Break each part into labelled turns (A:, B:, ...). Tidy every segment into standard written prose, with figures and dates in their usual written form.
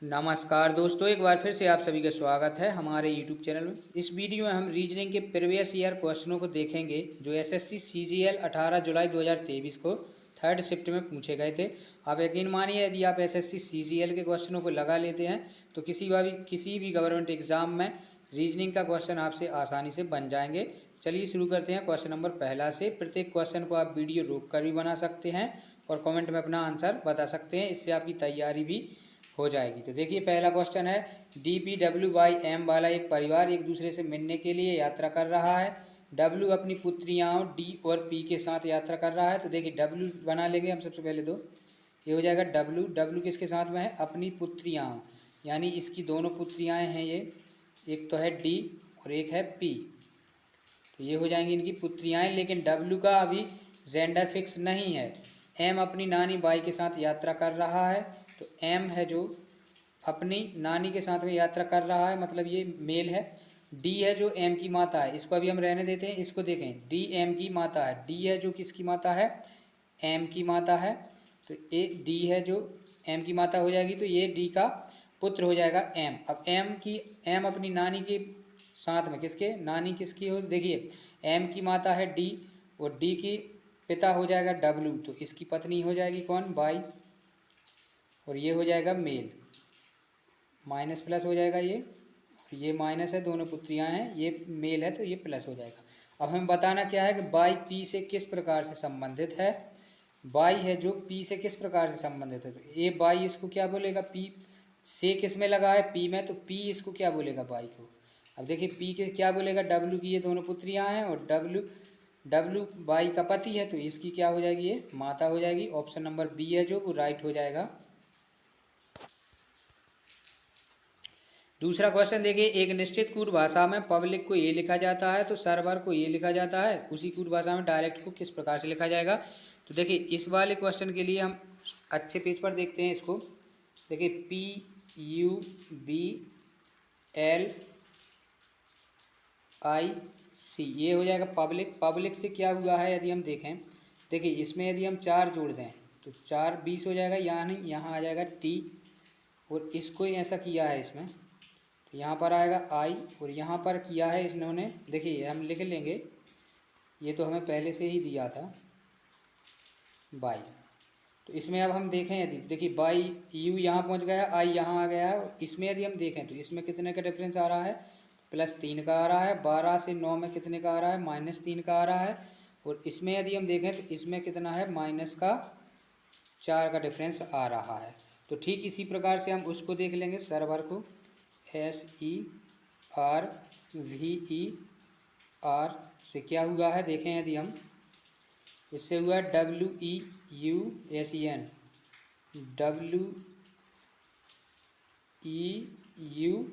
A: नमस्कार दोस्तों, एक बार फिर से आप सभी का स्वागत है हमारे YouTube चैनल में। इस वीडियो में हम रीजनिंग के प्रीवियस ईयर क्वेश्चनों को देखेंगे जो एसएससी सीजीएल 18 जुलाई 2023 को थर्ड शिफ्ट में पूछे गए थे। आप यकीन मानिए, यदि आप एसएससी सीजीएल के क्वेश्चनों को लगा लेते हैं तो किसी भी गवर्नमेंट एग्जाम में रीजनिंग का क्वेश्चन आपसे आसानी से बन जाएंगे। चलिए शुरू करते हैं क्वेश्चन नंबर पहला से। प्रत्येक क्वेश्चन को आप वीडियो रोक कर भी बना सकते हैं और कमेंट में अपना आंसर बता सकते हैं, इससे आपकी तैयारी भी हो जाएगी। तो देखिए, पहला क्वेश्चन है, DPW/M वाला एक परिवार एक दूसरे से मिलने के लिए यात्रा कर रहा है। W अपनी पुत्रियाओं D और P के साथ यात्रा कर रहा है। तो देखिए, W बना लेंगे हम सबसे पहले। तो ये हो जाएगा W किसके साथ में है? अपनी पुत्रियाओं, यानी इसकी दोनों पुत्रियाएं हैं ये, एक तो है D और एक है P। तो ये हो जाएंगी इनकी पुत्रियाएं, लेकिन W का अभी जेंडर फिक्स नहीं है। M अपनी नानी बाई के साथ यात्रा कर रहा है। तो M है जो अपनी नानी के साथ में यात्रा कर रहा है, मतलब ये मेल है। D है जो M की माता है, इसको अभी हम रहने देते हैं। इसको देखें, D M की माता है। D है जो किसकी माता है? M की माता है। तो एक D है जो M की माता हो जाएगी, तो ये D का पुत्र हो जाएगा M। अब M अपनी नानी के साथ में, किसके? नानी किसकी हो? देखिए, M की माता है D और D की पिता हो जाएगा W, तो इसकी पत्नी हो जाएगी कौन? बाई, और ये हो जाएगा मेल। माइनस प्लस हो जाएगा ये माइनस है, दोनों पुत्रियां हैं, ये मेल है तो ये प्लस हो जाएगा। अब हमें बताना क्या है कि बाई पी से किस प्रकार से संबंधित है। बाई है जो पी से किस प्रकार से संबंधित है, तो ये बाई इसको क्या बोलेगा? पी से किस में लगा है? पी में, तो पी इसको क्या बोलेगा? बाई को। अब देखिए, पी के क्या बोलेगा? डब्ल्यू की ये दोनों पुत्रियां हैं और डब्ल्यू बाई का पति है, तो इसकी क्या हो जाएगी? ये माता हो जाएगी। ऑप्शन नंबर बी है जो वो राइट हो जाएगा। दूसरा क्वेश्चन देखिए, एक निश्चित कूट भाषा में पब्लिक को ये लिखा जाता है तो सर्वर को ये लिखा जाता है। उसी कूट भाषा में डायरेक्ट को किस प्रकार से लिखा जाएगा? तो देखिए, इस वाले क्वेश्चन के लिए हम अच्छे पेज पर देखते हैं इसको। देखिए, PUBLIC ये हो जाएगा पब्लिक। पब्लिक से क्या हुआ है यदि हम देखें, देखिए इसमें यदि हम 4 जोड़ दें तो 4 20 हो जाएगा, यानी यहाँ आ जाएगा T, और इसको ऐसा किया है इसमें, तो यहाँ पर आएगा I, और यहाँ पर किया है इन्होंने, देखिए हम लिख लेंगे, ये तो हमें पहले से ही दिया था बाई। तो इसमें अब हम देखें, यदि देखिए बाई U यहाँ पहुँच गया, I यहाँ आ गया है। इसमें यदि हम देखें तो इसमें कितने का डिफरेंस आ रहा है? +3 का आ रहा है। 12 से 9 में कितने का आ रहा है? -3 का आ रहा है। और इसमें यदि हम देखें तो इसमें कितना है? -4 का डिफरेंस आ रहा है। तो ठीक इसी प्रकार से हम उसको देख लेंगे, सर्वर को। SERVER से क्या हुआ है देखें, यदि हम, इससे हुआ WEUSEN, WEUSEN।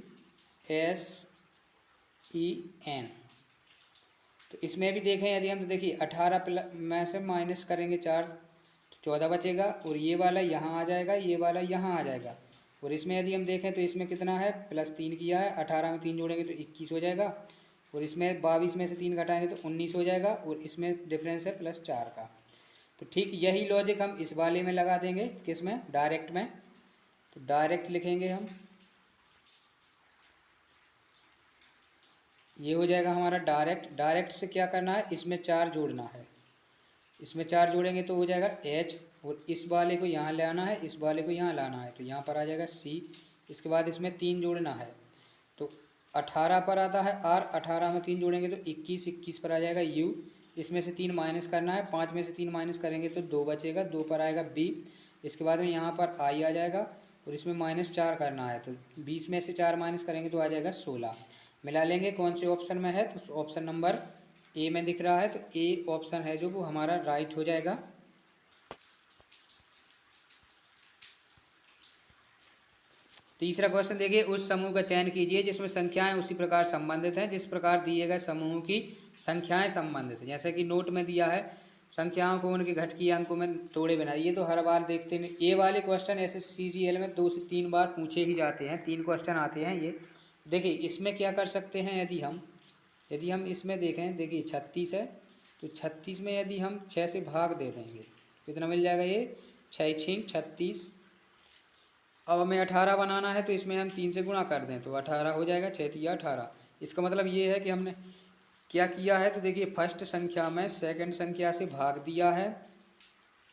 A: तो इसमें भी देखें यदि हम, तो देखिए 18 में से माइनस करेंगे 4 तो 14 बचेगा, और ये वाला यहाँ आ जाएगा, ये वाला यहाँ आ जाएगा। और इसमें यदि हम देखें तो इसमें कितना है? +3 किया है। 18 में 3 जोड़ेंगे तो 21 हो जाएगा, और इसमें 22 में से 3 घटाएंगे तो 19 हो जाएगा, और इसमें डिफरेंस है +4 का। तो ठीक यही लॉजिक हम इस वाले में लगा देंगे, किस में? डायरेक्ट में। तो डायरेक्ट लिखेंगे हम, ये हो जाएगा हमारा डायरेक्ट। डायरेक्ट से क्या करना है? इसमें 4 जोड़ना है। इसमें 4 जोड़ेंगे तो हो जाएगा H, और इस वाले को यहाँ लाना है, इस वाले को यहाँ लाना है, तो यहाँ पर आ जाएगा C। इसके बाद इसमें 3 जोड़ना है, तो 18 पर आता है R। 18 में 3 जोड़ेंगे तो 21। 21 पर आ जाएगा U। इसमें से 3 माइनस करना है, 5 में से 3 माइनस करेंगे तो 2 बचेगा, 2 पर आएगा B। इसके बाद में यहाँ पर I आ जाएगा, और इसमें -4 करना है, तो 20 में से 4 माइनस करेंगे तो आ जाएगा 16। मिला लेंगे कौन से ऑप्शन में है, तो ऑप्शन नंबर ए में दिख रहा है, तो ए ऑप्शन है जो वो हमारा राइट हो जाएगा। तीसरा क्वेश्चन देखिए, उस समूह का चयन कीजिए जिसमें संख्याएं उसी प्रकार संबंधित हैं जिस प्रकार दिए गए समूह की संख्याएं संबंधित हैं। जैसे कि नोट में दिया है, संख्याओं को उनके घटकीय अंकों में तोड़े बिना। ये तो हर बार देखते हैं, ये वाले क्वेश्चन ऐसे CGL में 2 से 3 बार पूछे ही जाते हैं, 3 क्वेश्चन आते हैं ये। देखिए इसमें क्या कर सकते हैं, यदि हम इसमें देखें, देखिए 36 है, तो 36 में यदि हम 6 से भाग दे देंगे कितना मिल जाएगा? ये 6 × 36, अब हमें 18 बनाना है, तो इसमें हम 3 से गुणा कर दें तो 18 हो जाएगा, 6 तिया 18। इसका मतलब ये है कि हमने क्या किया है, तो देखिए फर्स्ट संख्या में सेकंड संख्या से भाग दिया है,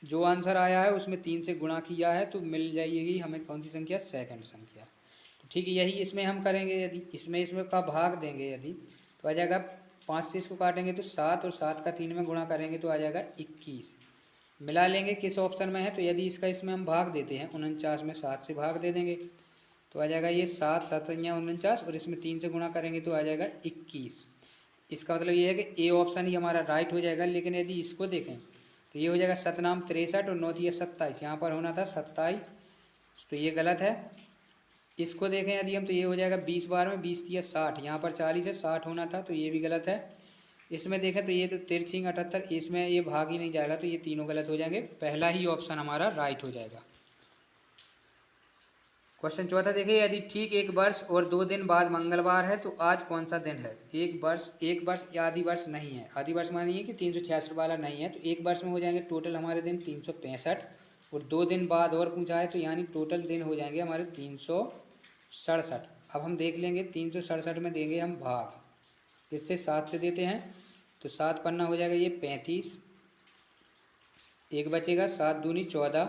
A: जो आंसर आया है उसमें 3 से गुणा किया है, तो मिल जाएगी हमें कौन सी संख्या, सेकंड संख्या। तो ठीक है, यही इसमें हम करेंगे। यदि इसमें का भाग देंगे यदि, तो आ जाएगा 5 से इसको काटेंगे तो 7, और 7 का 3 में गुणा करेंगे तो आ जाएगा 21। मिला लेंगे किस ऑप्शन में है, तो यदि इसका इसमें हम भाग देते हैं 49 में 7 से भाग दे देंगे तो आ जाएगा ये 7 7 या 49, और इसमें 3 से गुणा करेंगे तो आ जाएगा 21। इसका मतलब ये है कि ए ऑप्शन ही हमारा राइट हो जाएगा। लेकिन यदि इसको देखें तो ये हो जाएगा 7 नाम 63 और 9 तिया 27, यहाँ पर होना था 27, तो ये गलत है। इसको देखें यदि हम, तो ये हो जाएगा 20 बार में 20 तिया 60, यहाँ पर 40 है, 60 होना था, तो ये भी गलत है। इसमें देखें तो ये तो 13 78, इसमें ये भाग ही नहीं जाएगा, तो ये तीनों गलत हो जाएंगे, पहला ही ऑप्शन हमारा राइट हो जाएगा। क्वेश्चन चौथा देखिए, यदि ठीक 1 वर्ष और 2 दिन बाद मंगलवार है तो आज कौन सा दिन है। 1 वर्ष या आधी वर्ष नहीं है, आधी वर्ष मानी है कि 366 वाला नहीं है, तो 1 वर्ष में हो जाएंगे टोटल हमारे दिन 365, और 2 दिन बाद और पूछा है तो यानी टोटल दिन हो जाएंगे हमारे 367। अब हम देख लेंगे 367 में देंगे हम भाग, इससे 7 से देते हैं तो 7 पन्ना हो जाएगा ये 35, एक बचेगा 7 दूनी 14,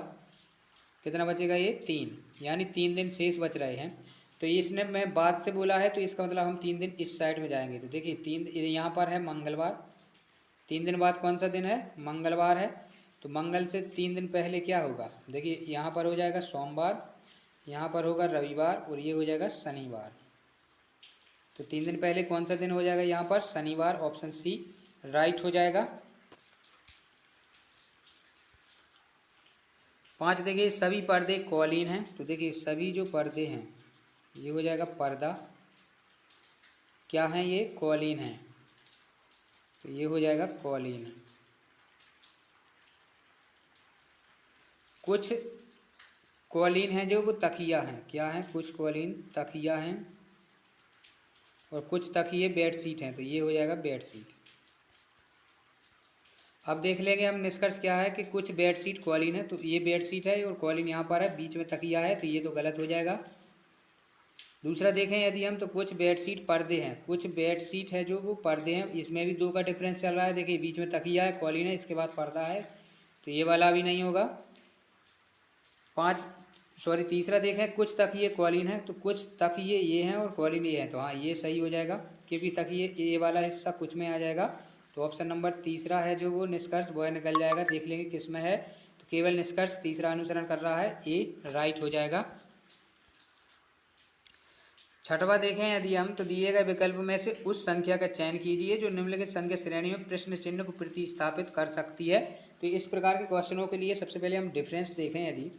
A: कितना बचेगा ये 3, यानी 3 दिन शेष बच रहे हैं। तो इसने मैं बाद से बोला है, तो इसका मतलब हम 3 दिन इस साइड में जाएंगे, तो देखिए 3 यहाँ पर है मंगलवार, 3 दिन बाद कौन सा दिन है, मंगलवार है, तो मंगल से 3 दिन पहले क्या होगा, देखिए यहाँ पर हो जाएगा सोमवार, यहाँ पर होगा रविवार, और ये हो जाएगा शनिवार। तो 3 दिन पहले कौन सा दिन हो जाएगा यहाँ पर, शनिवार, ऑप्शन सी राइट हो जाएगा। 5 देखिए, सभी पर्दे कॉलीन हैं, तो देखिए सभी जो पर्दे हैं ये हो जाएगा पर्दा, क्या है ये, कॉलीन है, तो ये हो जाएगा कॉलीन। कुछ कॉलीन है जो वो तकिया हैं, क्या है, कुछ कॉलीन तकिया हैं, और कुछ तकिए बेडशीट हैं, तो ये हो जाएगा बेडशीट। अब देख लेंगे हम निष्कर्ष क्या है कि कुछ बेडशीट कॉलीन है, तो ये बेडशीट है और कॉलीन यहाँ पर है, बीच में तकिया है, तो ये तो गलत हो जाएगा। दूसरा देखें यदि हम, तो कुछ बेडशीट पर्दे हैं, कुछ बेडशीट है जो वो पर्दे हैं, इसमें भी 2 का डिफरेंस चल रहा है, देखिए बीच में तकिया है, कॉलीन है, इसके बाद पर्दा है, तो ये वाला भी नहीं होगा। तीसरा देखें, कुछ तकिए कॉलीन है, तो कुछ तकिए ये हैं और कॉलीन ये हैं, तो हाँ ये सही हो जाएगा, क्योंकि तकिए ये वाला हिस्सा कुछ में आ जाएगा, तो ऑप्शन नंबर तीसरा है जो वो निष्कर्ष वो निकल जाएगा। देख लेंगे किस में है, तो केवल निष्कर्ष तीसरा अनुसरण कर रहा है, ए राइट हो जाएगा। छठवा देखें यदि हम, तो दिए गए विकल्प में से उस संख्या का चयन कीजिए जो निम्नलिखित संख्या श्रेणी में प्रश्न चिन्ह को प्रतिस्थापित कर सकती है। तो इस प्रकार के क्वेश्चनों के लिए सबसे पहले हम डिफरेंस देखें यदि,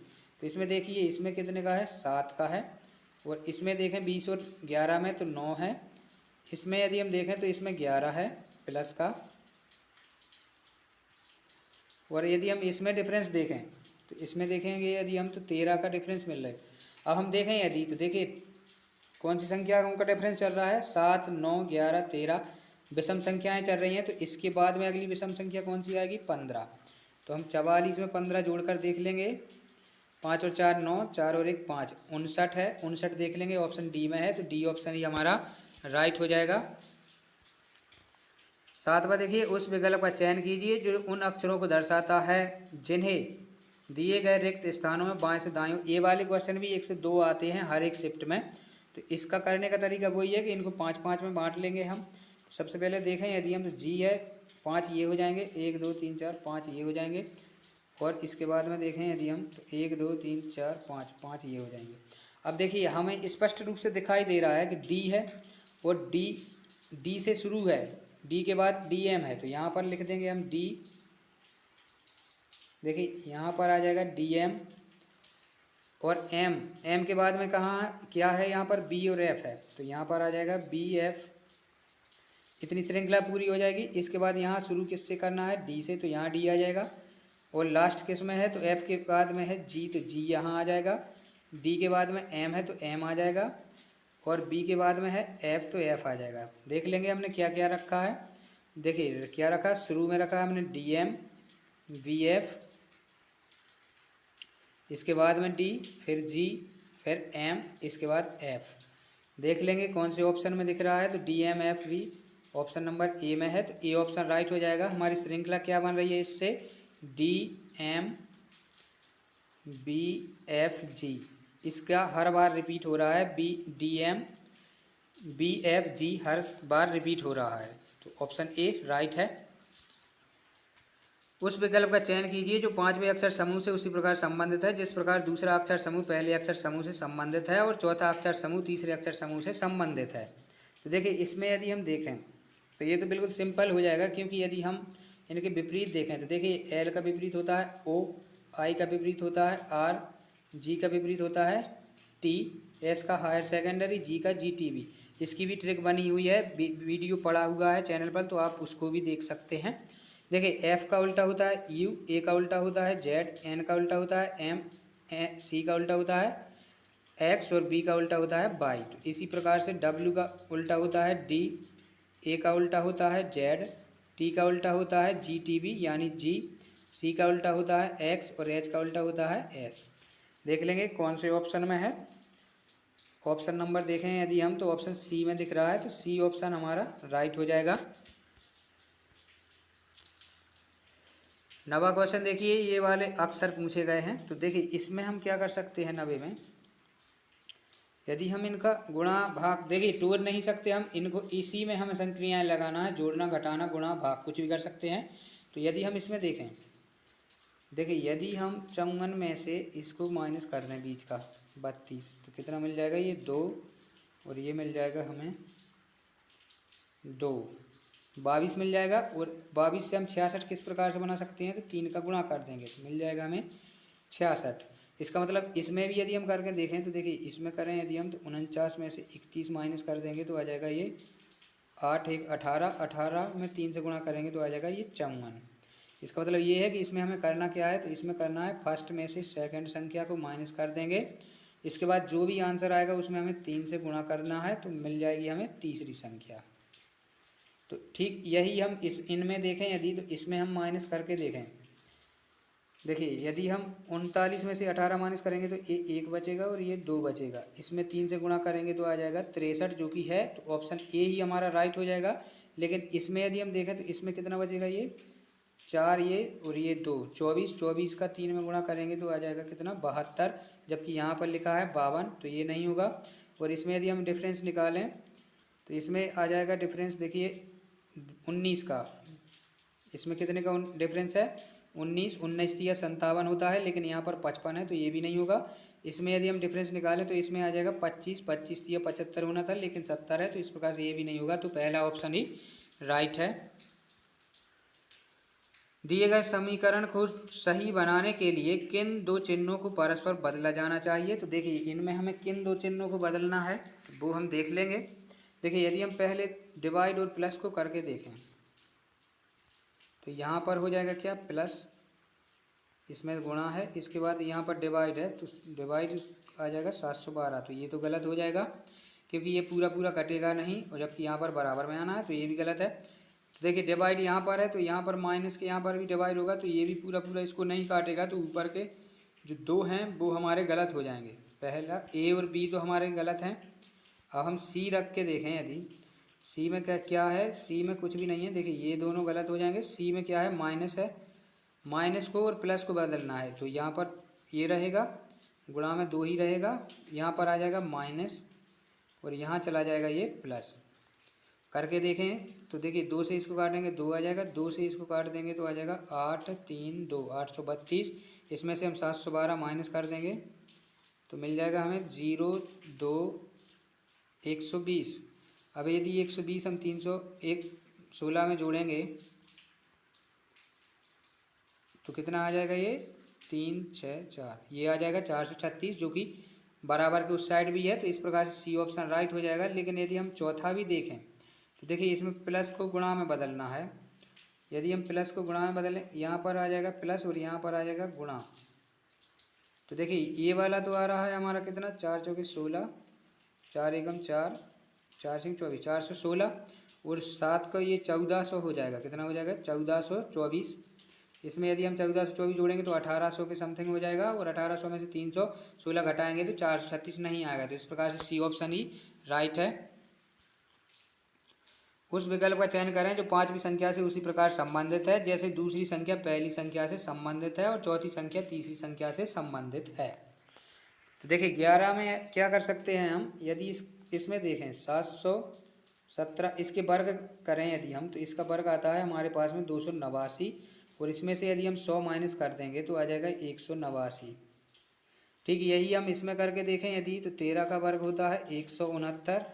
A: तो इसमें देखिए इसमें कितने का है, 7 का है, और इसमें देखें 20 और 11 में तो 9 है, इसमें यदि हम देखें तो इसमें 11 है प्लस का, और यदि हम इसमें डिफरेंस देखें तो इसमें देखेंगे यदि हम, तो 13 का डिफरेंस मिल रहा है। अब हम देखें यदि, तो देखिए कौन सी संख्या उनका डिफरेंस चल रहा है, 7 9 11 13 विषम संख्याएं चल रही हैं, तो इसके बाद में अगली विषम संख्या कौन सी आएगी, 15। तो हम 44 में 15 जोड़कर देख लेंगे, 5 और 4 9, 4 और 1 5, 59 है, 59 देख लेंगे, ऑप्शन डी में है, तो डी ऑप्शन ही हमारा राइट हो जाएगा। 7वां देखिए, उस विकल्प का चयन कीजिए जो उन अक्षरों को दर्शाता है जिन्हें दिए गए रिक्त स्थानों में बाएं से दाएं। ये वाले क्वेश्चन भी 1 से 2 आते हैं हर एक शिफ्ट में, तो इसका करने का तरीका वही है कि इनको 5-5 में बांट लेंगे हम। सबसे पहले देखें यदि हम, तो जी है 5 ये हो जाएंगे, 1 2 3 4 5 ये हो जाएंगे, और इसके बाद में देखें यदि हम, तो 1 2 3 4 5 5 ये हो जाएंगे। अब देखिए हमें स्पष्ट रूप से दिखाई दे रहा है कि डी है, और डी से शुरू है, डी के बाद डी एम है, तो यहाँ पर लिख देंगे हम डी, देखिए यहाँ पर आ जाएगा डी एम, और एम के बाद में कहाँ क्या है, यहाँ पर बी और एफ है, तो यहाँ पर आ जाएगा बी एफ, इतनी श्रृंखला पूरी हो जाएगी। इसके बाद यहाँ शुरू किससे करना है, डी से, तो यहाँ डी आ जाएगा, और लास्ट किस में है, तो एफ के बाद में है जी, तो जी यहाँ आ जाएगा, डी के बाद में एम है तो एम आ जाएगा, और बी के बाद में है एफ तो एफ आ जाएगा। देख लेंगे हमने क्या क्या रखा है, देखिए क्या रखा, शुरू में रखा है हमने डी एम वी एफ, इसके बाद में डी, फिर जी, फिर M, इसके बाद F। देख लेंगे कौन से ऑप्शन में दिख रहा है, तो DMFV ऑप्शन नंबर ए में है, तो ए ऑप्शन राइट हो जाएगा। हमारी श्रृंखला क्या बन रही है इससे, DMBFG। इसका हर बार रिपीट हो रहा है, DMBFG हर बार रिपीट हो रहा है, तो ऑप्शन ए राइट है। उस विकल्प का चयन कीजिए जो पांचवें अक्षर समूह से उसी प्रकार संबंधित है जिस प्रकार दूसरा अक्षर समूह पहले अक्षर समूह से संबंधित है और चौथा अक्षर समूह तीसरे अक्षर समूह से संबंधित है। तो देखिए इसमें यदि हम देखें तो ये तो बिल्कुल सिंपल हो जाएगा, क्योंकि यदि हम इनके विपरीत देखें तो देखिए एल का विपरीत होता है ओ, आई का विपरीत होता है आर, जी का विपरीत होता है टी, एस का हायर सेकेंडरी, जी का GTV। इसकी भी ट्रिक बनी हुई है, वीडियो पड़ा हुआ है चैनल पर, तो आप उसको भी देख सकते हैं। देखिए एफ का उल्टा होता है यू, ए का उल्टा होता है जेड, एन का उल्टा होता है एम, सी का उल्टा होता है एक्स और बी का उल्टा होता है वाई। तो इसी प्रकार से डब्ल्यू का उल्टा होता है डी, ए का उल्टा होता है जेड, टी का उल्टा होता है GTV यानी जी, सी का उल्टा होता है एक्स और एच का उल्टा होता है एस। देख लेंगे कौन से ऑप्शन में है। ऑप्शन नंबर देखें यदि हम, तो ऑप्शन सी में दिख रहा है, तो सी ऑप्शन हमारा राइट हो जाएगा। नवा क्वेश्चन देखिए, ये वाले अक्षर पूछे गए हैं, तो देखिए इसमें हम क्या कर सकते हैं। नवे में यदि हम इनका गुणा भाग, देखिए तोड़ नहीं सकते हम इनको, इसी में हमें संक्रियाएं लगाना है, जोड़ना घटाना गुणा भाग कुछ भी कर सकते हैं। तो यदि हम इसमें देखें, देखिए यदि हम 54 में से इसको माइनस कर दें बीच का 32, तो कितना मिल जाएगा, ये 2 और ये मिल जाएगा हमें 2, 22 मिल जाएगा। और 22 से हम 66 किस प्रकार से बना सकते हैं, तो 3 का गुणा कर देंगे तो मिल जाएगा हमें 66। इसका मतलब इसमें भी यदि हम करके देखें तो देखिए इसमें करें यदि हम, तो 49 में से 31 माइनस कर देंगे तो आ जाएगा ये 8 1 18, 18 में 3 से गुणा करेंगे तो आ जाएगा ये 54। इसका मतलब ये है कि इसमें हमें करना क्या है, तो इसमें करना है फर्स्ट में से सेकंड संख्या को माइनस कर देंगे, इसके बाद जो भी आंसर आएगा उसमें हमें 3 से गुणा करना है, तो मिल जाएगी हमें तीसरी संख्या। तो ठीक यही हम इस इनमें देखें यदि, तो इसमें हम माइनस करके देखें। देखिए यदि हम 39 में से 18 माइनस करेंगे तो ये 1 बचेगा और ये 2 बचेगा, इसमें 3 से गुणा करेंगे तो आ जाएगा 63 जो कि है, तो ऑप्शन ए ही हमारा राइट हो जाएगा। लेकिन इसमें यदि हम देखें तो इसमें कितना बचेगा, ये 4 ये और ये 2, 24, 24 का 3 में गुणा करेंगे तो आ जाएगा कितना 72, जबकि यहाँ पर लिखा है 52, तो ये नहीं होगा। और इसमें यदि हम डिफरेंस निकालें तो इसमें आ जाएगा डिफरेंस, देखिए 19 का, इसमें कितने का डिफरेंस है 19, 19 या 57 होता है, लेकिन यहाँ पर 55 है तो ये भी नहीं होगा। इसमें यदि हम डिफरेंस निकालें तो इसमें आ जाएगा 25, 25 या 75 होना था, लेकिन 70 है, तो इस प्रकार से ये भी नहीं होगा, तो पहला ऑप्शन ही राइट है। दिए गए समीकरण को सही बनाने के लिए किन दो चिन्हों को परस्पर बदला जाना चाहिए, तो देखिए इनमें हमें किन दो चिन्हों को बदलना है वो हम देख लेंगे। देखिए यदि हम पहले डिवाइड और प्लस को करके देखें तो यहाँ पर हो जाएगा क्या प्लस, इसमें गुणा है, इसके बाद यहाँ पर डिवाइड है तो डिवाइड आ जाएगा 712, तो ये तो गलत हो जाएगा क्योंकि ये पूरा पूरा कटेगा नहीं, और जबकि यहाँ पर बराबर में आना है, तो ये भी गलत है। तो देखिए डिवाइड यहाँ पर है तो यहाँ पर माइनस के यहाँ पर भी डिवाइड होगा, तो ये भी पूरा पूरा इसको नहीं काटेगा, तो ऊपर के जो 2 हैं वो हमारे गलत हो जाएंगे। पहला ए और बी तो हमारे गलत हैं। अब हम सी रख के देखें यदि, सी में क्या क्या है, सी में कुछ भी नहीं है, देखिए ये दोनों गलत हो जाएंगे। सी में क्या है, माइनस है, माइनस को और प्लस को बदलना है, तो यहाँ पर ये रहेगा गुणा में 2 ही रहेगा, यहाँ पर आ जाएगा माइनस और यहाँ चला जाएगा ये प्लस। करके देखें तो देखिए 2 से इसको काटेंगे 2 आ जाएगा, 2 से इसको काट देंगे तो आ जाएगा 8 3 2 832, इसमें से हम 712 माइनस कर देंगे तो मिल जाएगा हमें 0 2 120। अब यदि 120 हम 316 में जोड़ेंगे तो कितना आ जाएगा, ये 3 6 4, ये आ जाएगा 436 जो कि बराबर के उस साइड भी है, तो इस प्रकार से सी ऑप्शन राइट हो जाएगा। लेकिन यदि हम चौथा भी देखें तो देखिए इसमें प्लस को गुणा में बदलना है, यदि हम प्लस को गुणा में बदलें यहाँ पर आ जाएगा प्लस और यहाँ पर आ जाएगा गुणा, तो देखिए ये वाला तो आ रहा है हमारा कितना 4 चौके 16, 4 एकम 4, 4 सिंह 24, 416 और 7 का ये 1400 हो जाएगा, कितना हो जाएगा 1424, इसमें यदि हम 1424 जोड़ेंगे तो 1800 के समथिंग हो जाएगा, और 1800 में से 316 घटाएंगे तो 436 नहीं आएगा। तो इस प्रकार से सी ऑप्शन ही राइट है। उस विकल्प का चयन करें जो पांचवी संख्या से उसी प्रकार संबंधित है, जैसे दूसरी संख्या पहली संख्या से संबंधित है और चौथी संख्या तीसरी संख्या से संबंधित है। तो देखिए 11 में क्या कर सकते हैं हम, यदि इसमें देखें 717, इसके वर्ग करें यदि हम, तो इसका वर्ग आता है हमारे पास में 289, और इसमें से यदि हम 100 माइनस कर देंगे तो आ जाएगा 189। ठीक, यही हम इसमें करके देखें यदि, तो 13 का वर्ग होता है 169,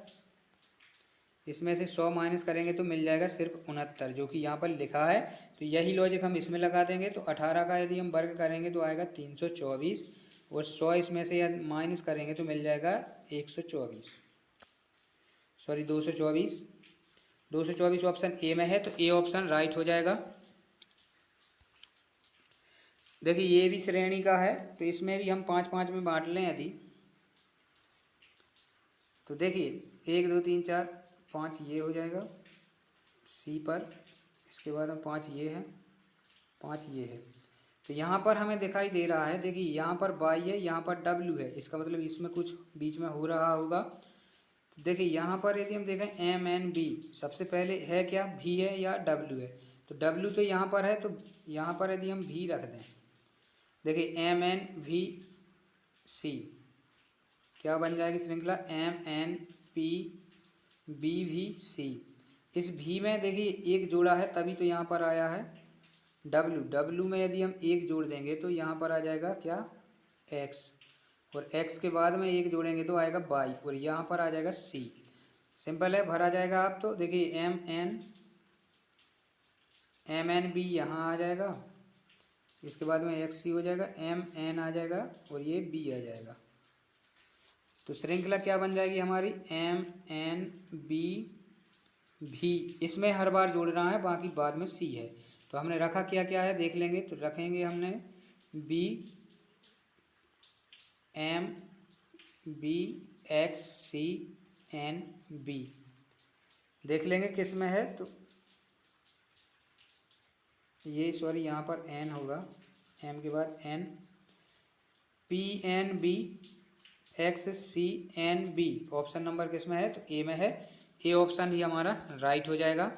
A: इसमें से 100 माइनस करेंगे तो मिल जाएगा सिर्फ 69, जो कि यहाँ पर लिखा है। तो यही लॉजिक हम इसमें लगा देंगे। तो 18 का यदि हम वर्ग करेंगे तो आएगा 324, और 100 इसमें से यदि माइनस करेंगे तो मिल जाएगा 124, सॉरी 224। 224 ऑप्शन ए में है, तो ए ऑप्शन राइट हो जाएगा। देखिए ये भी श्रेणी का है, तो इसमें भी हम 5-5 में बांट लें यदि, तो देखिए 1 2 3 4 5 ये हो जाएगा सी पर, इसके बाद में 5 ये है, 5 ये है। तो यहाँ पर हमें दिखाई दे रहा है, देखिए यहाँ पर वाई है, यहाँ पर डब्ल्यू है, इसका मतलब इसमें कुछ बीच में हो रहा होगा। देखिए यहाँ पर यदि हम देखें एम एन बी, सबसे पहले है क्या, भी है या डब्ल्यू है, तो डब्ल्यू तो यहाँ पर है, तो यहाँ पर यदि हम भी रख दें, देखिए एम एन वी सी, क्या बन जाएगी श्रृंखला, M N P B V C. इस भी में देखिए एक जोड़ा है तभी तो यहाँ पर आया है डब्ल्यू, डब्ल्यू में यदि हम एक जोड़ देंगे तो यहाँ पर आ जाएगा क्या, एक्स, और एक्स के बाद में एक जोड़ेंगे तो आएगा वाई, और यहाँ पर आ जाएगा सी। सिंपल है, भरा जाएगा। आप तो देखिए एम एन बी यहाँ आ जाएगा, इसके बाद में एक्स सी हो जाएगा, एम एन आ जाएगा और ये बी आ जाएगा। तो श्रृंखला क्या बन जाएगी हमारी, एम एन बी भी, इसमें हर बार जोड़ रहा है, बाकी बाद में सी है। तो हमने रखा क्या क्या है देख लेंगे, तो रखेंगे हमने B M B X C N B, देख लेंगे किस में है। तो ये सॉरी यहाँ पर एन होगा, एम के बाद N, P N B X C N B, option number किस में है, तो ए में है। ए ऑप्शन ही हमारा राइट हो जाएगा।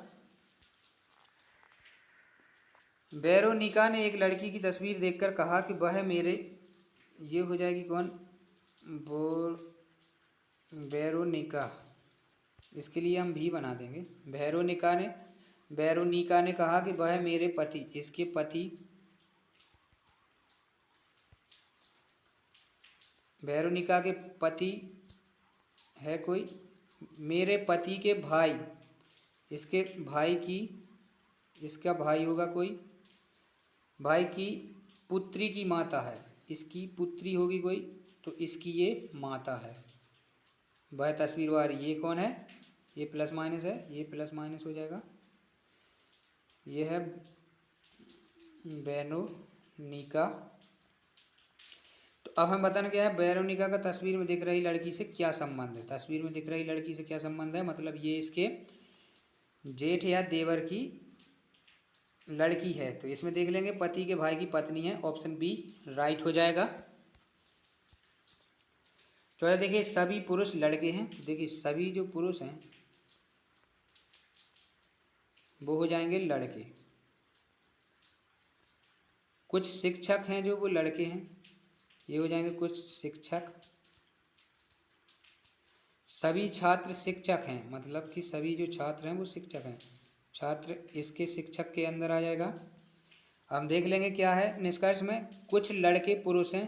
A: वेरोनिका ने एक लड़की की तस्वीर देखकर कहा कि वह मेरे, ये हो जाएगी कौन, वेरोनिका, इसके लिए हम भी बना देंगे। वेरोनिका ने कहा कि वह मेरे पति, इसके पति, वेरोनिका के पति है कोई, मेरे पति के भाई, इसके भाई की, इसका भाई होगा कोई, भाई की पुत्री की माता है, इसकी पुत्री होगी कोई, तो इसकी ये माता है। वह तस्वीर वाली, ये कौन है, ये प्लस माइनस है, ये प्लस माइनस हो जाएगा, ये है वेरोनिका। तो अब हम बताना क्या है, वेरोनिका का तस्वीर में दिख रही लड़की से क्या संबंध है। तस्वीर में दिख रही लड़की से क्या संबंध है, मतलब ये इसके जेठ या देवर की लड़की है। तो इसमें देख लेंगे पति के भाई की पत्नी है, ऑप्शन बी राइट हो जाएगा। तो देखिए सभी पुरुष लड़के हैं, देखिए सभी जो पुरुष हैं वो हो जाएंगे लड़के, कुछ शिक्षक हैं जो वो लड़के हैं, ये हो जाएंगे कुछ शिक्षक, सभी छात्र शिक्षक हैं, मतलब कि सभी जो छात्र हैं वो शिक्षक हैं, छात्र इसके शिक्षक के अंदर आ जाएगा। हम देख लेंगे क्या है निष्कर्ष में, कुछ लड़के पुरुष हैं,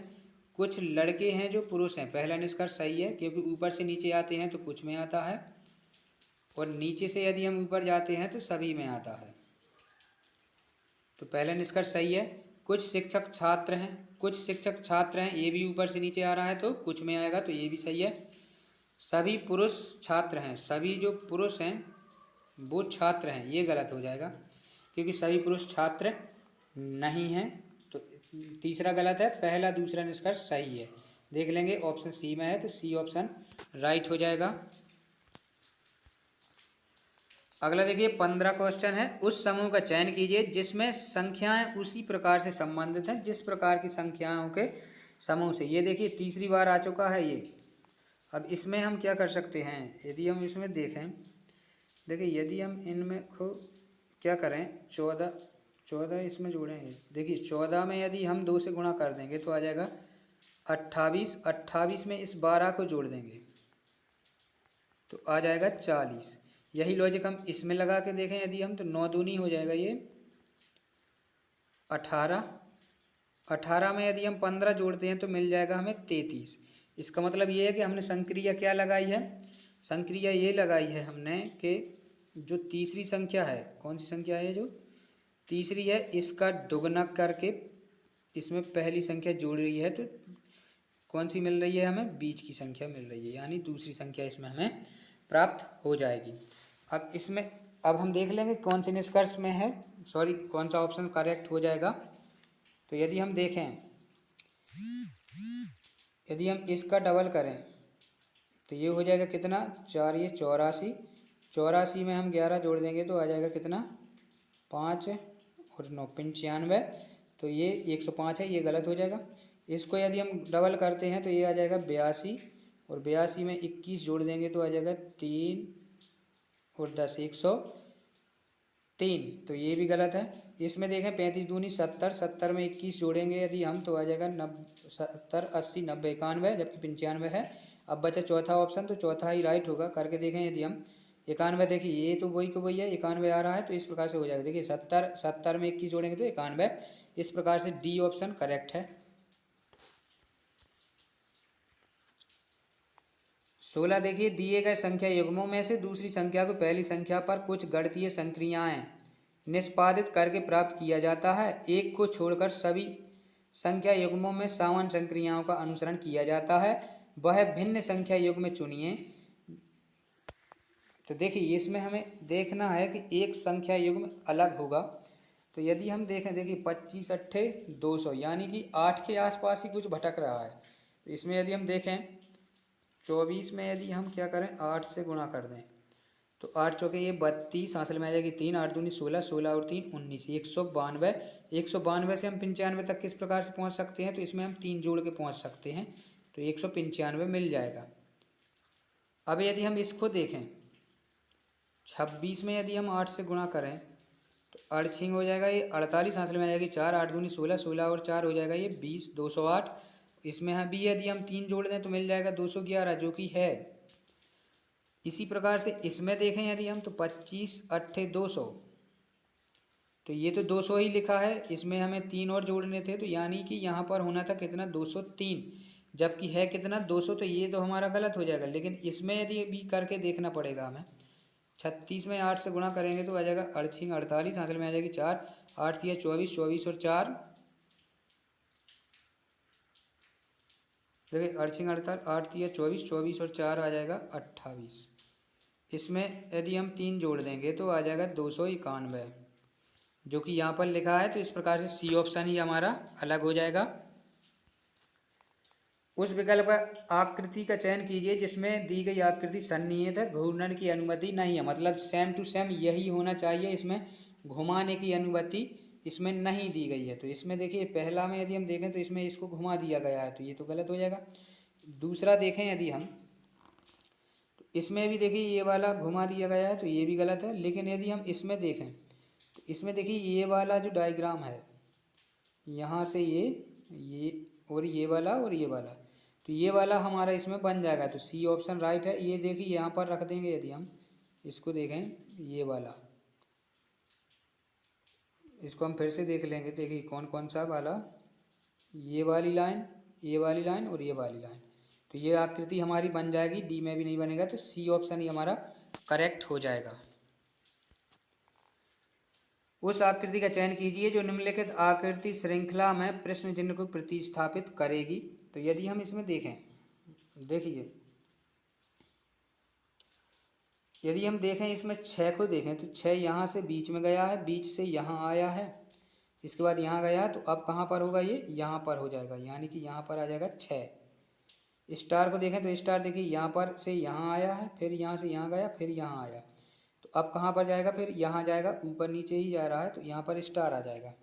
A: कुछ लड़के हैं जो पुरुष हैं। पहला निष्कर्ष सही है, क्योंकि ऊपर से नीचे आते हैं तो कुछ में आता है, और नीचे से यदि हम ऊपर जाते हैं तो सभी में आता है। तो पहला निष्कर्ष सही है। कुछ शिक्षक छात्र हैं, कुछ शिक्षक छात्र हैं, ये भी ऊपर से नीचे आ रहा है तो कुछ में आएगा, तो ये भी सही है। सभी पुरुष छात्र हैं, सभी जो पुरुष हैं वो छात्र हैं, ये गलत हो जाएगा, क्योंकि सभी पुरुष छात्र नहीं हैं। तो तीसरा गलत है, पहला दूसरा निष्कर्ष सही है। देख लेंगे ऑप्शन सी में है, तो सी ऑप्शन राइट हो जाएगा। अगला देखिए 15 क्वेश्चन है, उस समूह का चयन कीजिए जिसमें संख्याएं उसी प्रकार से संबंधित हैं जिस प्रकार की संख्याओं के समूह से। ये देखिए तीसरी बार आ चुका है ये। अब इसमें हम क्या कर सकते हैं, यदि हम इसमें देखें, देखिए यदि हम इनमें को क्या करें, 14 इसमें जोड़ेंगे। देखिए 14 में यदि हम 2 से गुणा कर देंगे तो आ जाएगा 28, 28 में इस 12 को जोड़ देंगे तो आ जाएगा 40। यही लॉजिक हम इसमें लगा के देखें यदि हम, तो 9 दूनी हो जाएगा ये 18, 18 में यदि हम 15 जोड़ते हैं तो मिल जाएगा हमें 33। इसका मतलब ये है कि हमने संक्रिया क्या लगाई है, संक्रिया ये लगाई है हमने कि जो तीसरी संख्या है, कौन सी संख्या है जो तीसरी है, इसका दुगना करके इसमें पहली संख्या जोड़ रही है तो कौन सी मिल रही है हमें, बीच की संख्या मिल रही है, यानी दूसरी संख्या इसमें हमें प्राप्त हो जाएगी। अब इसमें अब हम देख लेंगे कौन से निष्कर्ष में है, सॉरी कौन सा ऑप्शन करेक्ट हो जाएगा। तो यदि हम देखें, यदि हम इसका डबल करें तो ये हो जाएगा कितना 4, ये 84, 84 में हम 11 जोड़ देंगे तो आ जाएगा कितना 5 और 9 95, तो ये 105 है, ये गलत हो जाएगा। इसको यदि हम डबल करते हैं तो ये आ जाएगा 82 और 82 में 21 जोड़ देंगे तो आ जाएगा 3 और 10 103, तो ये भी गलत है। इसमें देखें 35 दूनी 70, 70 में 21 जोड़ेंगे यदि हम तो आ जाएगा 70, 80, 90, 91, जबकि 95 है। अब बचा चौथा ऑप्शन, तो चौथा ही राइट होगा, करके देखें यदि हम 91, देखिए ये तो वही को वही है, 91 आ रहा है तो इस प्रकार से हो जाएगा। देखिए 70 में 21 जोड़ेंगे तो 91, इस प्रकार से डी ऑप्शन करेक्ट है। 16 देखिए, दिए गए संख्या युग्मों में से दूसरी संख्या को पहली संख्या पर कुछ गणितीय संक्रियाएं निष्पादित करके प्राप्त किया जाता है। एक को छोड़कर सभी संख्या युग्मों में सामान्य संक्रियाओं का अनुसरण किया जाता है, वह भिन्न संख्या युग्म चुनिए। तो देखिए इसमें हमें देखना है कि एक संख्या युग्म अलग होगा। तो यदि हम देखें, देखिए 25 अट्ठे 200, यानी कि 8 के आसपास ही कुछ भटक रहा है। तो इसमें यदि हम देखें 24 में यदि हम क्या करें 8 से गुणा कर दें तो 8 चौके ये 32, हासिल में आ जाएगी 3, 8 दूनी 16, 16 और 3 19, 192, 192 से हम 95 तक किस प्रकार से पहुंच सकते हैं, तो इसमें हम 3 जोड़ के पहुंच सकते हैं, तो 195 मिल जाएगा। अब यदि हम इसको देखें 26 में यदि हम 8 से गुणा करें तो अर्थिंग हो जाएगा ये 48, हासिल में आ जाएगी 4, 8 दूनी 16, 16 और 4 हो जाएगा ये 20, 208। इसमें भी यदि हम 3 जोड़ दें तो मिल जाएगा 211, जो कि है। इसी प्रकार से इसमें देखें यदि हम, तो 25 अट्ठे 200, तो ये तो 200 ही लिखा है, इसमें हमें 3 और जोड़ने थे, तो यानी कि यहाँ पर होना था कितना 203, जबकि है कितना 200, तो ये तो हमारा गलत हो जाएगा। लेकिन इसमें यदि भी करके देखना पड़ेगा हमें, 36 में 8 से गुणा करेंगे तो आ जाएगा अर्थिंग 48, हासिल में आ जाएगी 4, 8 या 24, 24 और 4, देखिए अर्थिंग 48, 8 या 24, 24 और 4 आ जाएगा 28। इसमें यदि हम 3 जोड़ देंगे तो आ जाएगा 291, जो कि यहाँ पर लिखा है। तो इस प्रकार से सी ऑप्शन ही हमारा अलग हो जाएगा। उस विकल्प का आकृति का चयन कीजिए जिसमें दी गई आकृति सन्निहित है, घूर्णन की अनुमति नहीं है, मतलब सेम टू सेम यही होना चाहिए, इसमें घुमाने की अनुमति इसमें नहीं दी गई है। तो इसमें देखिए पहला में यदि हम देखें तो इसमें इसको घुमा दिया गया है, तो ये तो गलत हो जाएगा। दूसरा देखें यदि हम, तो इसमें भी देखिए ये वाला घुमा दिया गया है, तो ये भी गलत है। लेकिन यदि हम इसमें देखें तो इसमें देखिए ये वाला जो डायग्राम है, यहाँ से ये और ये वाला और ये वाला, तो ये वाला हमारा इसमें बन जाएगा, तो सी ऑप्शन राइट है। ये देखिए यहाँ पर रख देंगे यदि हम इसको देखें, ये वाला, इसको हम फिर से देख लेंगे, देखिए कौन कौन सा वाला, ये वाली लाइन, ये वाली लाइन और ये वाली लाइन, तो ये आकृति हमारी बन जाएगी। डी में भी नहीं बनेगा, तो सी ऑप्शन ही हमारा करेक्ट हो जाएगा। उस आकृति का चयन कीजिए जो निम्नलिखित आकृति श्रृंखला में प्रश्न चिन्ह को प्रतिस्थापित करेगी। तो यदि हम इसमें देखें, देखिए यदि हम देखें इसमें 6 को देखें तो 6 यहाँ से बीच में गया है, बीच से यहाँ आया है, इसके बाद यहाँ गया, तो अब कहाँ पर होगा, ये यहाँ पर हो जाएगा, यानी कि यहाँ पर आ जाएगा 6। स्टार को देखें तो स्टार देखिए यहाँ पर से यहाँ आया है, फिर यहाँ से यहाँ गया, फिर यहाँ आया, तो अब कहाँ पर जाएगा, फिर यहाँ जाएगा, ऊपर नीचे ही जा रहा है तो यहाँ पर स्टार आ जाएगा।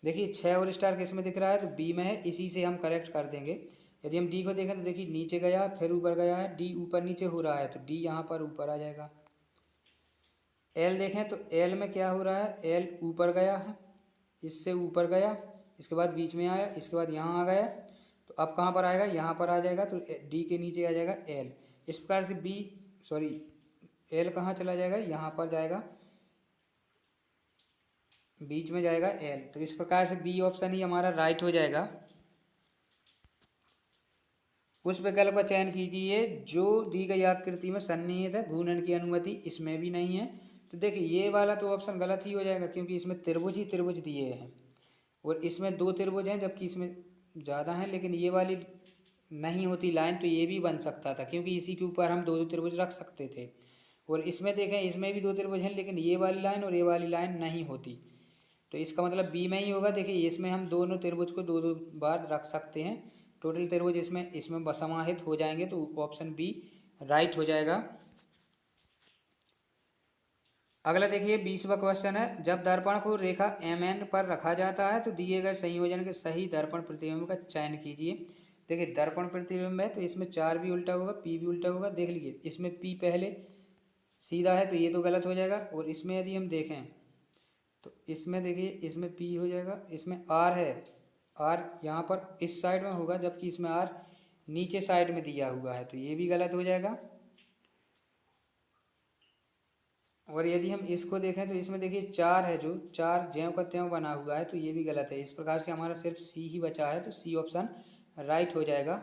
A: देखिए 6 और स्टार किस में दिख रहा है, तो बी में है, इसी से हम करेक्ट कर देंगे। यदि हम डी को देखें तो देखिए नीचे गया फिर ऊपर गया है, डी ऊपर नीचे हो रहा है तो डी यहाँ पर ऊपर आ जाएगा। एल देखें तो एल में क्या हो रहा है, एल ऊपर गया है, इससे ऊपर गया, इसके बाद बीच में आया, इसके बाद यहाँ आ गया, तो अब कहाँ पर आएगा, यहाँ पर आ जाएगा, तो डी के नीचे आ जाएगा एल। इस प्रकार से बी सॉरी एल कहाँ चला जाएगा, यहाँ पर जाएगा, बीच में जाएगा एल। तो इस प्रकार से बी ऑप्शन ही हमारा राइट हो जाएगा। उस विकल्प का चयन कीजिए जो दी गई आकृति में सन्निहित है, घूर्णन की अनुमति इसमें भी नहीं है। तो देखिए ये वाला तो ऑप्शन गलत ही हो जाएगा, क्योंकि इसमें त्रिभुज ही त्रिभुज दिए हैं और इसमें 2 त्रिभुज हैं जबकि इसमें ज़्यादा हैं। लेकिन ये वाली नहीं होती लाइन तो ये भी बन सकता था, क्योंकि इसी के ऊपर हम 2 त्रिभुज रख सकते थे। और इसमें देखें इसमें भी 2 त्रिभुज हैं, लेकिन ये वाली लाइन और ये वाली लाइन नहीं होती, तो इसका मतलब बी में ही होगा। देखिए इसमें हम दोनों त्रिभुज को 2-2 बार रख सकते हैं, टोटल त्रिभुज इसमें समाहित हो जाएंगे, तो ऑप्शन बी राइट हो जाएगा। अगला देखिए 20वां क्वेश्चन है, जब दर्पण को रेखा MN पर रखा जाता है तो दिए गए संयोजन के सही दर्पण प्रतिबिंब का चयन कीजिए। देखिए दर्पण प्रतिबिंब है तो इसमें 4 भी उल्टा होगा, P भी उल्टा होगा। देख लीजिए इसमें P पहले सीधा है तो ये तो गलत हो जाएगा, और इसमें यदि हम देखें तो इसमें देखिए इसमें P हो जाएगा, इसमें R है, R यहाँ पर इस साइड में होगा जबकि इसमें R नीचे साइड में दिया हुआ है, तो ये भी गलत हो जाएगा। और यदि हम इसको देखें तो इसमें देखिए 4 है, जो 4 ज्यों का त्यों बना हुआ है, तो ये भी गलत है। इस प्रकार से हमारा सिर्फ सी ही बचा है, तो सी ऑप्शन राइट हो जाएगा।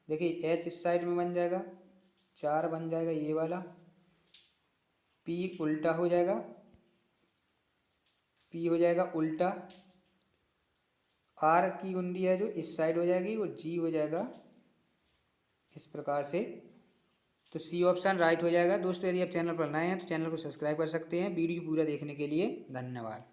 A: देखिए एच इस साइड में बन जाएगा, 4 बन जाएगा ये वाला, पी उल्टा हो जाएगा, पी हो जाएगा उल्टा, आर की कुंडी है जो इस साइड हो जाएगी, और जी हो जाएगा इस प्रकार से, तो सी ऑप्शन राइट हो जाएगा। दोस्तों यदि आप चैनल पर नए हैं तो चैनल को सब्सक्राइब कर सकते हैं। वीडियो पूरा देखने के लिए धन्यवाद।